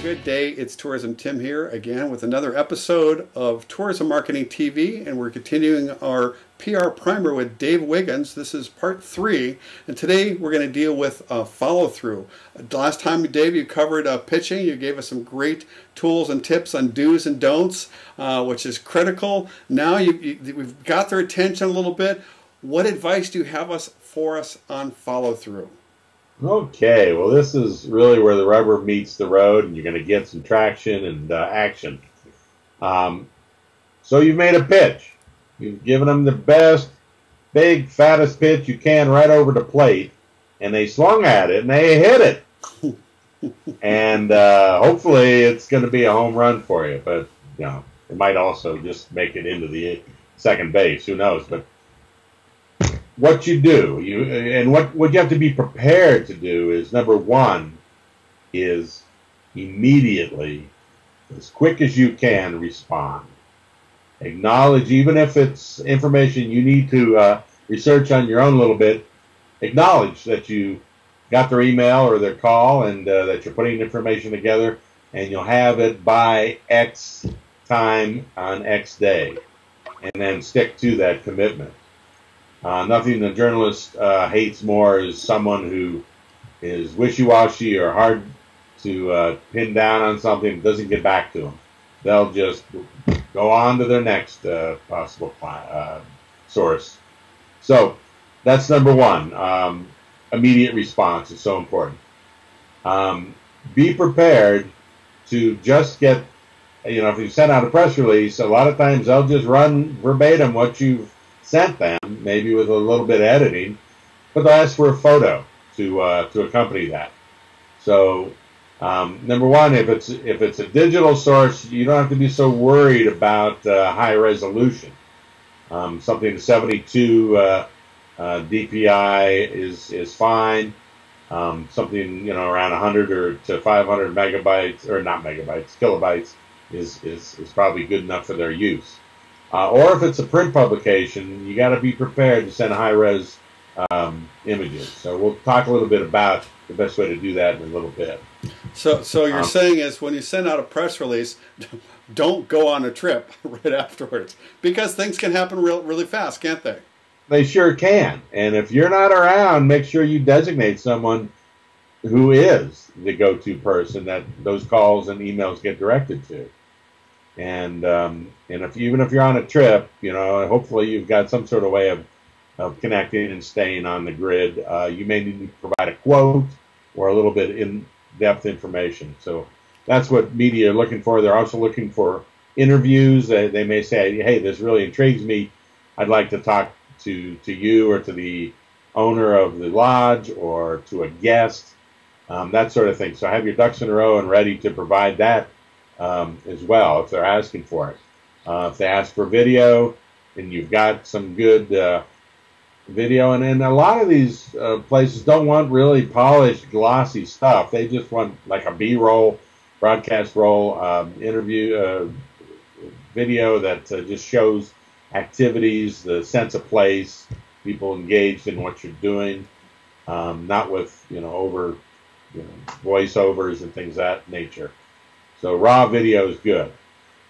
Good day. It's Tourism Tim here again with another episode of Tourism Marketing TV, and we're continuing our PR primer with Dave Wiggins. This is part 3, and today we're going to deal with follow-through. Last time, Dave, you covered pitching. You gave us some great tools and tips on do's and don'ts, which is critical. Now we've got their attention a little bit. What advice do you have for us on follow-through? Okay, well, this is really where the rubber meets the road, and you're going to get some traction and action. So you've made a pitch. You've given them the best, big, fattest pitch you can right over the plate, and they swung at it, and they hit it. And hopefully it's going to be a home run for you, but you know, it might also just make it into the second base. Who knows? But what you do, what you have to be prepared to do is, number one, is immediately, as quick as you can, respond. Acknowledge, even if it's information you need to research on your own a little bit, acknowledge that you got their email or their call and that you're putting information together, and you'll have it by X time on X day, and then stick to that commitment. Nothing the journalist hates more is someone who is wishy-washy or hard to pin down on something and doesn't get back to them. They'll just go on to their next possible source. So that's number one. Immediate response is so important. Be prepared to just get, if you send out a press release, a lot of times they'll just run verbatim what you've sent them, maybe with a little bit of editing, but they'll ask for a photo to accompany that. So number one, if it's a digital source, you don't have to be so worried about high resolution. Something 72 DPI is fine. Something around 100 or to 500 megabytes, or not megabytes, kilobytes is probably good enough for their use. Or if it's a print publication, you got to be prepared to send high-res images. So we'll talk a little bit about the best way to do that in a little bit. So you're saying is when you send out a press release, don't go on a trip right afterwards, because things can happen really fast, can't they? They sure can. And if you're not around, make sure you designate someone who is the go-to person that those calls and emails get directed to. And even if you're on a trip, hopefully you've got some sort of way of connecting and staying on the grid. You may need to provide a quote or a little bit in-depth information. So that's what media are looking for. They're also looking for interviews. They may say, hey, this really intrigues me. I'd like to talk to you or to the owner of the lodge or to a guest, that sort of thing. So have your ducks in a row and ready to provide that as well if they're asking for it. If they ask for video and you've got some good video, and a lot of these places don't want really polished, glossy stuff. They just want like a B-roll, broadcast roll, interview video that just shows activities, the sense of place, people engaged in what you're doing, not with over voiceovers and things of that nature. So raw video is good.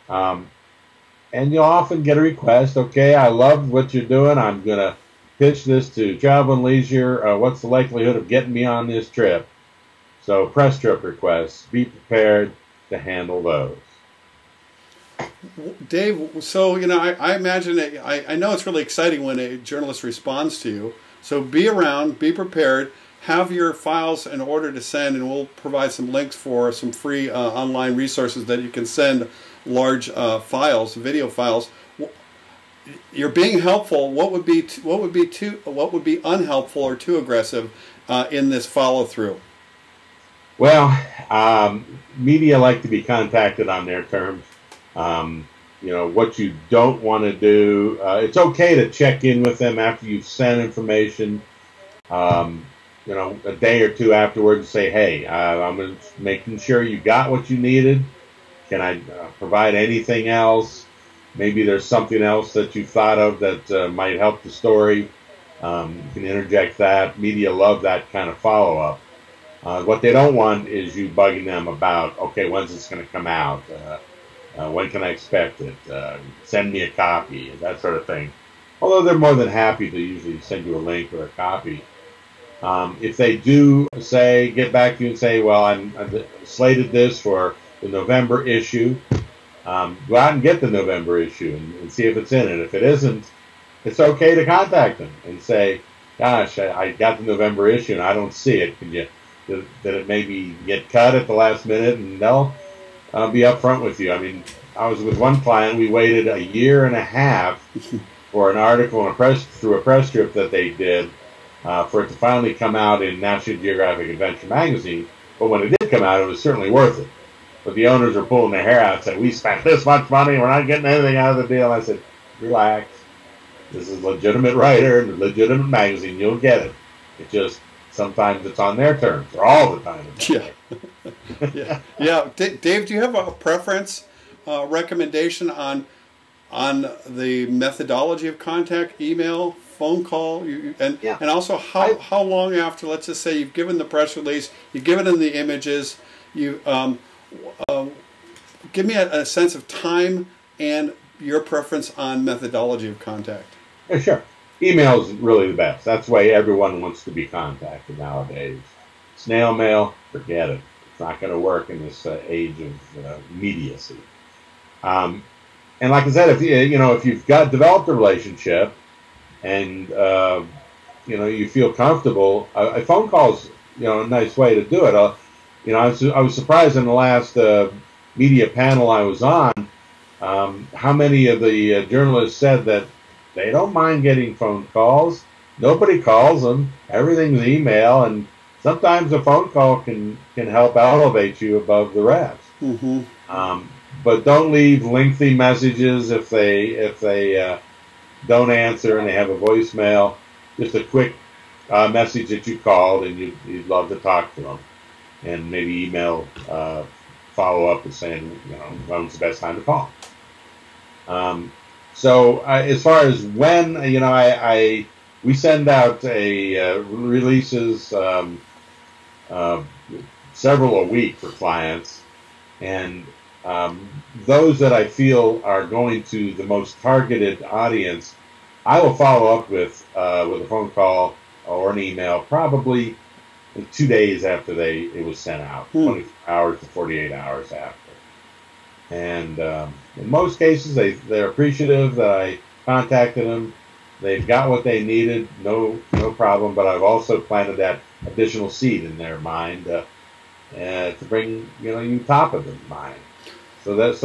And you'll often get a request, okay, I love what you're doing. I'm going to pitch this to Travel and Leisure. What's the likelihood of getting me on this trip? So press trip requests, be prepared to handle those. Dave, so, I imagine that I know it's really exciting when a journalist responds to you. So be around, be prepared. Have your files in order to send, and we'll provide some links for some free online resources that you can send large files, video files. You're being helpful. What would be unhelpful or too aggressive in this follow through? Well, media like to be contacted on their terms. What you don't want to do. It's okay to check in with them after you've sent information. A day or two afterwards, say, hey, I'm making sure you got what you needed. Can I provide anything else? Maybe there's something else that you thought of that might help the story. You can interject that. Media love that kind of follow-up. What they don't want is you bugging them about, okay, when's this going to come out? When can I expect it? Send me a copy, that sort of thing. Although they're more than happy to usually send you a link or a copy. If they do say, get back to you and say, well, I'm slated this for the November issue, go out and get the November issue and see if it's in it. If it isn't, it's okay to contact them and say, gosh, I got the November issue and I don't see it. Can you, that it maybe get cut at the last minute? And they'll be upfront with you. I mean, I was with one client, we waited a year and a half for an article and through a press trip that they did for it to finally come out in National Geographic Adventure magazine. But when it did come out, it was certainly worth it. But the owners are pulling their hair out and saying, we spent this much money, we're not getting anything out of the deal. I said, relax. This is a legitimate writer and a legitimate magazine. You'll get it. It just, sometimes it's on their terms, or all the time. Yeah. Yeah. Dave, do you have a preference, recommendation on the methodology of contact, email, phone call, and also how long after, let's just say you've given the press release, you've given them the images, you give me a sense of time and your preference on methodology of contact. Yeah, sure. Email is really the best. That's the way everyone wants to be contacted nowadays. Snail mail, forget it. It's not going to work in this age of immediacy. And like I said, if you've developed a relationship and you feel comfortable, a phone call is a nice way to do it. I was surprised in the last media panel I was on how many of the journalists said that they don't mind getting phone calls. Nobody calls them. Everything's email, and sometimes a phone call can help elevate you above the rest. Mm-hmm. But don't leave lengthy messages if they don't answer and they have a voicemail. Just a quick message that you called and you'd love to talk to them, and maybe email follow up and saying when's the best time to call. So as far as when, we send out releases several a week for clients, and those that I feel are going to the most targeted audience, I will follow up with a phone call or an email probably 2 days after it was sent out, 24 hours to 48 hours after. And in most cases, they're appreciative that I contacted them. They've got what they needed, no problem. But I've also planted that additional seed in their mind to bring you top of the mind. So that's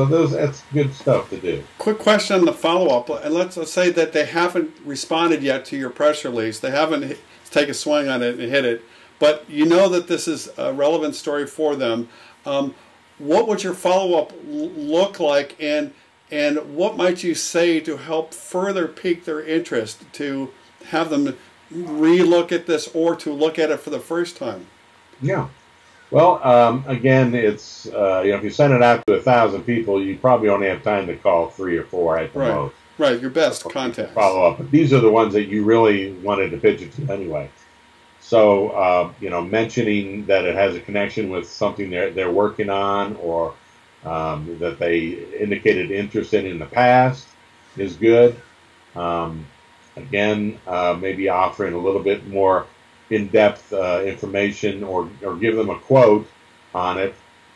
good stuff to do. Quick question on the follow-up, and let's say that they haven't responded yet to your press release. They haven't taken a swing on it and hit it, but you know that this is a relevant story for them. What would your follow-up look like, and what might you say to help further pique their interest, to have them re-look at this or to look at it for the first time? Yeah. Well, again, it's if you send it out to 1,000 people, you probably only have time to call 3 or 4 at the most. Right, your best contacts. Follow up. But these are the ones that you really wanted to pitch it to anyway. So, mentioning that it has a connection with something they're working on, or that they indicated interest in the past is good. Again, maybe offering a little bit more in-depth information, or give them a quote on it.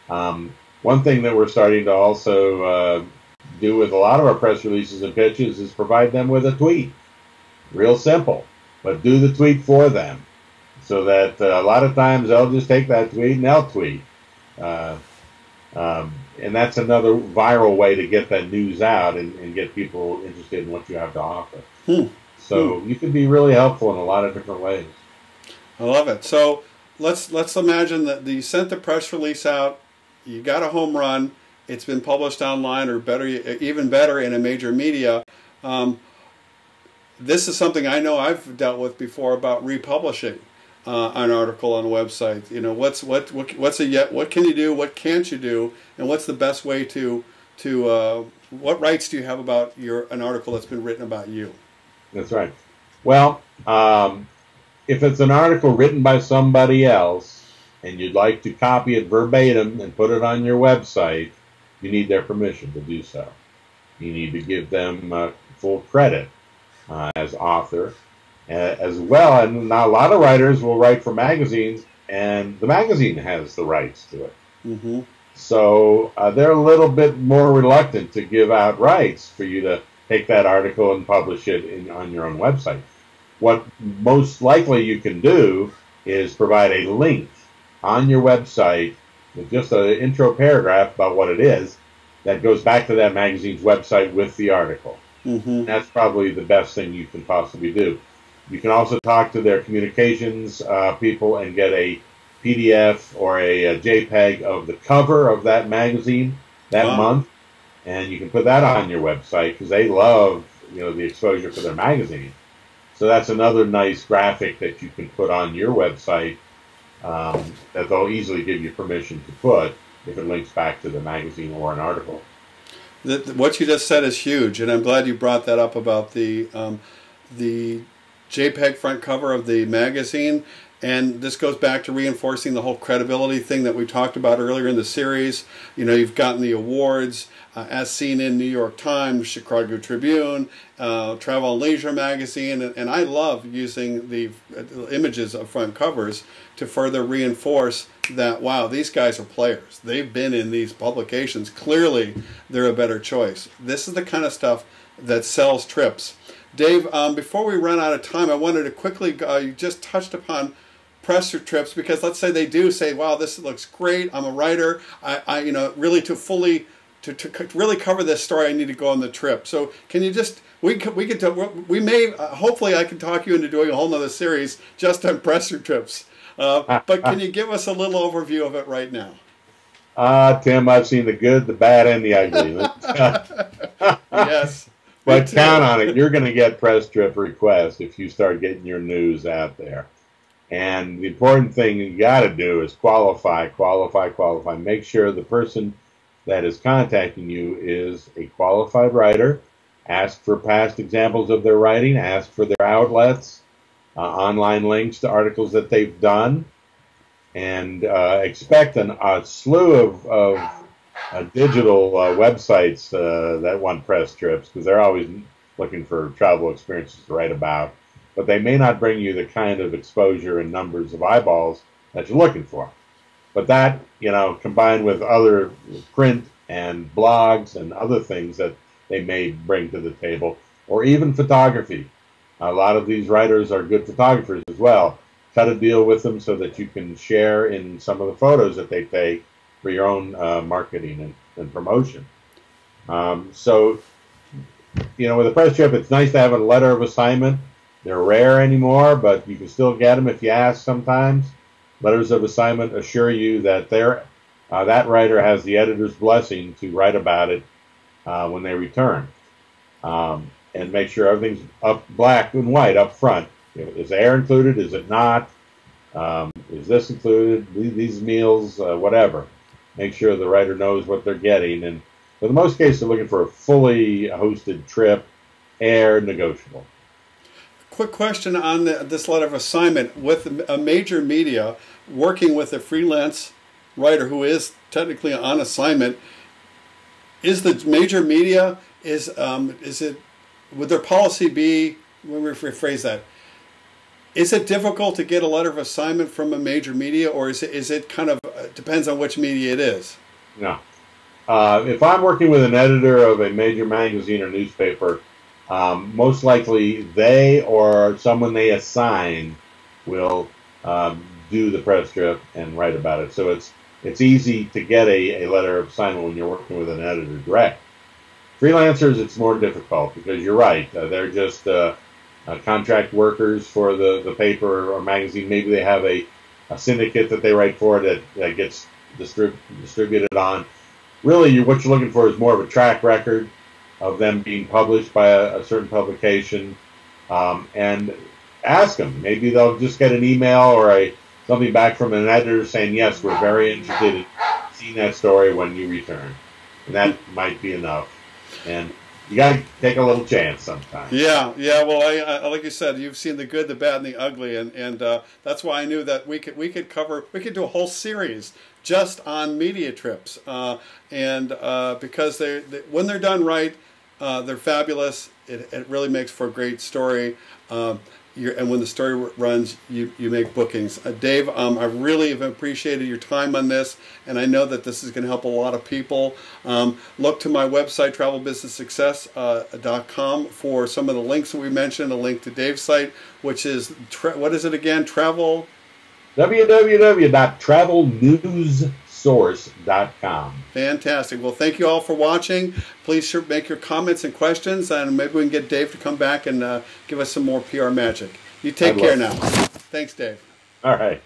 One thing that we're starting to also do with a lot of our press releases and pitches is provide them with a tweet. Real simple, but do the tweet for them. So that a lot of times they'll just take that tweet and they'll tweet. And that's another viral way to get that news out and get people interested in what you have to offer. So you can be really helpful in a lot of different ways. I love it. So let's imagine that you sent the press release out, you got a home run, it's been published online, or better, even better, in a major media. This is something I know I've dealt with before about republishing an article on a website. What can you do, what can't you do, and what's the best way to what rights do you have about an article that's been written about you? That's right. Well, if it's an article written by somebody else, and you'd like to copy it verbatim and put it on your website, you need their permission to do so. You need to give them full credit as author as well. And now a lot of writers will write for magazines, and the magazine has the rights to it. Mm-hmm. So they're a little bit more reluctant to give out rights for you to take that article and publish it on your own website. What most likely you can do is provide a link on your website with just an intro paragraph about what it is that goes back to that magazine's website with the article. Mm-hmm. That's probably the best thing you can possibly do. You can also talk to their communications people and get a PDF or a JPEG of the cover of that magazine that month, and you can put that on your website because they love, the exposure for their magazine. So that's another nice graphic that you can put on your website that they'll easily give you permission to put if it links back to the magazine or an article. What you just said is huge, and I'm glad you brought that up about the JPEG front cover of the magazine. And this goes back to reinforcing the whole credibility thing that we talked about earlier in the series. You've gotten the awards as seen in New York Times, Chicago Tribune, Travel and Leisure magazine, and I love using the images of front covers to further reinforce that, wow, these guys are players. They've been in these publications. Clearly, they're a better choice. This is the kind of stuff that sells trips. Dave, before we run out of time, I wanted to quickly, you just touched upon press trips, because let's say they do say, wow, this looks great, I'm a writer, I really to really cover this story, I need to go on the trip. So can you just, we may, hopefully I can talk you into doing a whole nother series just on press trips. But can you give us a little overview of it right now? Tim, I've seen the good, the bad, and the ugly. Yes. But count on it. You're going to get press trip requests if you start getting your news out there. And the important thing you got to do is qualify. Make sure the person that is contacting you is a qualified writer. Ask for past examples of their writing. Ask for their outlets, online links to articles that they've done. And expect a slew of digital websites that want press trips, because they're always looking for travel experiences to write about. But they may not bring you the kind of exposure and numbers of eyeballs that you're looking for. But that, combined with other print and blogs and other things that they may bring to the table, or even photography. A lot of these writers are good photographers as well. Cut a deal with them so that you can share in some of the photos that they take for your own marketing and promotion. So, with a press trip, it's nice to have a letter of assignment. They're rare anymore, but you can still get them if you ask sometimes. Letters of assignment assure you that that writer has the editor's blessing to write about it when they return. And make sure everything's up black and white up front. Is air included? Is it not? Is this included? These meals, whatever. Make sure the writer knows what they're getting. And for the most cases, they're looking for a fully hosted trip, air negotiable. Quick question on this letter of assignment. With a major media working with a freelance writer who is technically on assignment, is the major media, would their policy be, let me rephrase that, is it difficult to get a letter of assignment from a major media, or is it kind of, depends on which media it is? No. If I'm working with an editor of a major magazine or newspaper, most likely they or someone they assign will do the press trip and write about it. So it's easy to get a letter of assignment when you're working with an editor direct. Freelancers, it's more difficult because you're right. They're just contract workers for the paper or magazine. Maybe they have a syndicate that they write for that gets distributed on. Really, what you're looking for is more of a track record of them being published by a certain publication, and ask them. Maybe they'll just get an email or something back from an editor saying, yes, we're very interested in seeing that story when you return. And that might be enough. And you got to take a little chance sometimes. Yeah, yeah. Well, I like you said, you've seen the good, the bad, and the ugly, and that's why I knew that we could do a whole series just on media trips, and because when they're done right, they're fabulous. It really makes for a great story. And when the story runs, you make bookings. Dave, I really have appreciated your time on this, and I know that this is going to help a lot of people. Look to my website, travelbusinesssuccess.com, for some of the links that we mentioned, a link to Dave's site, which is, what is it again? www.travelnewssource.com. Fantastic. Well, thank you all for watching. Please make your comments and questions, and maybe we can get Dave to come back and give us some more PR magic. You take care now. Thanks, Dave. All right.